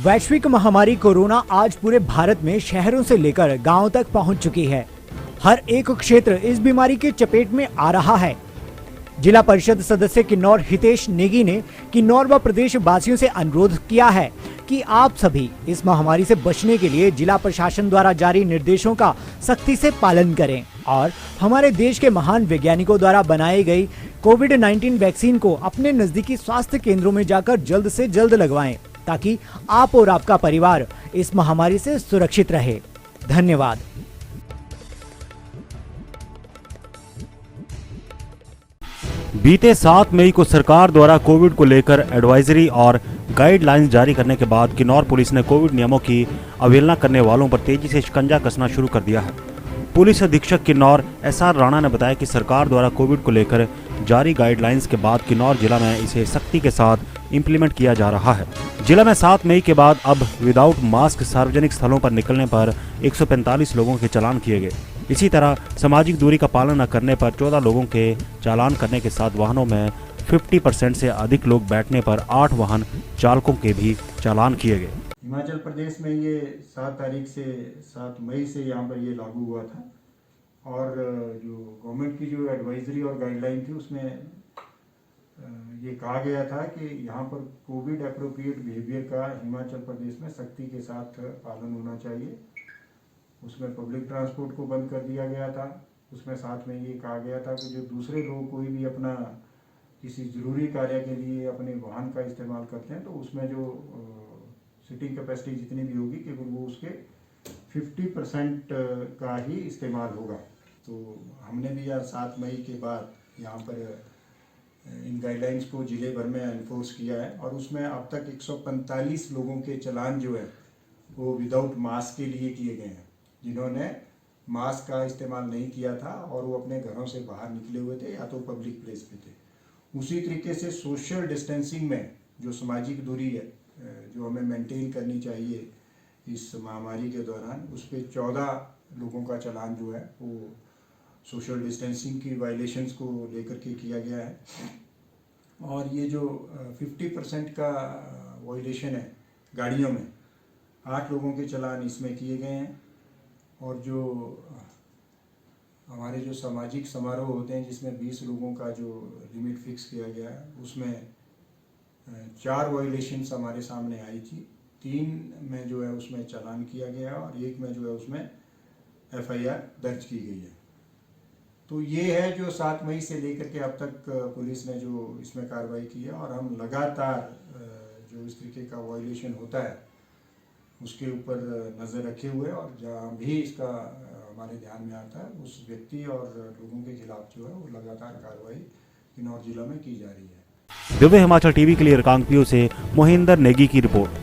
वैश्विक महामारी कोरोना आज पूरे भारत में शहरों से लेकर गांवों तक पहुंच चुकी है। हर एक क्षेत्र इस बीमारी के चपेट में आ रहा है। जिला परिषद सदस्य किन्नौर हितेश नेगी ने किन्नौर व प्रदेश वासियों से अनुरोध किया है कि आप सभी इस महामारी से बचने के लिए जिला प्रशासन द्वारा जारी निर्देशों का सख्ती से पालन करें और हमारे देश के महान वैज्ञानिकों द्वारा बनाई गई कोविड-19 वैक्सीन को अपने नजदीकी स्वास्थ्य केंद्रों में जाकर जल्द से जल्द लगवाएं, ताकि आप और आपका परिवार इस महामारी से सुरक्षित रहे। धन्यवाद। बीते 7 मई को सरकार द्वारा कोविड को लेकर एडवाइजरी और गाइडलाइंस जारी करने के बाद किन्नौर पुलिस ने कोविड नियमों की अवहेलना करने वालों पर तेजी से शिकंजा कसना शुरू कर दिया है। पुलिस अधीक्षक किन्नौर एसआर राणा ने बताया कि सरकार द्वारा कोविड को लेकर जारी गाइडलाइंस के बाद किन्नौर जिला में इसे सख्ती के साथ इंप्लीमेंट किया जा रहा है। जिला में 7 मई के बाद अब विदाउट मास्क सार्वजनिक स्थलों पर निकलने पर 145 लोगों के चालान किए गए। इसी तरह सामाजिक दूरी का पालन न करने पर 14 लोगों के चालान करने के साथ वाहनों में 50% से अधिक लोग बैठने पर 8 वाहन चालकों के भी चालान किए गए। हिमाचल प्रदेश में ये 7 मई से यहाँ पर ये लागू हुआ था और जो गवर्नमेंट की जो एडवाइजरी और गाइडलाइन थी उसमें ये कहा गया था कि यहाँ पर कोविड एप्रोप्रिएट बिहेवियर का हिमाचल प्रदेश में सख्ती के साथ पालन होना चाहिए। उसमें पब्लिक ट्रांसपोर्ट को बंद कर दिया गया था। उसमें साथ में ये कहा गया था कि जो दूसरे लोग कोई भी अपना किसी ज़रूरी कार्य के लिए अपने वाहन का इस्तेमाल करते हैं तो उसमें जो सीटिंग कैपेसिटी जितनी भी होगी केवल वो उसके 50% का ही इस्तेमाल होगा। तो हमने भी यार 7 मई के बाद यहाँ पर इन गाइडलाइंस को जिले भर में एनफोर्स किया है और उसमें अब तक 145 लोगों के चालान जो है वो विदाउट मास्क के लिए किए गए हैं, जिन्होंने मास्क का इस्तेमाल नहीं किया था और वो अपने घरों से बाहर निकले हुए थे या तो पब्लिक प्लेस पे थे। उसी तरीके से सोशल डिस्टेंसिंग में जो सामाजिक दूरी है जो हमें मेंटेन करनी चाहिए इस महामारी के दौरान, उस पर 14 लोगों का चालान जो है वो सोशल डिस्टेंसिंग की वायलेशंस को लेकर के किया गया है। और ये जो 50% का वायलेशन है गाड़ियों में, 8 लोगों के चालान इसमें किए गए हैं। और जो हमारे जो सामाजिक समारोह होते हैं जिसमें 20 लोगों का जो लिमिट फिक्स किया गया है उसमें 4 वायलेशंस हमारे सामने आई थी। 3 में जो है उसमें चालान किया गया और 1 में जो है उसमें FIR दर्ज की गई है। तो ये है जो 7 मई से लेकर के अब तक पुलिस ने जो इसमें कार्रवाई की है और हम लगातार जो इस तरीके का वायलेशन होता है उसके ऊपर नज़र रखे हुए और जहाँ भी इसका हमारे ध्यान में आता है उस व्यक्ति और लोगों के खिलाफ जो है वो लगातार कार्रवाई किन्नौर जिला में की जा रही है। दिव्य हिमाचल टीवी के लिए रिकांगपियो से मोहिंदर नेगी की रिपोर्ट।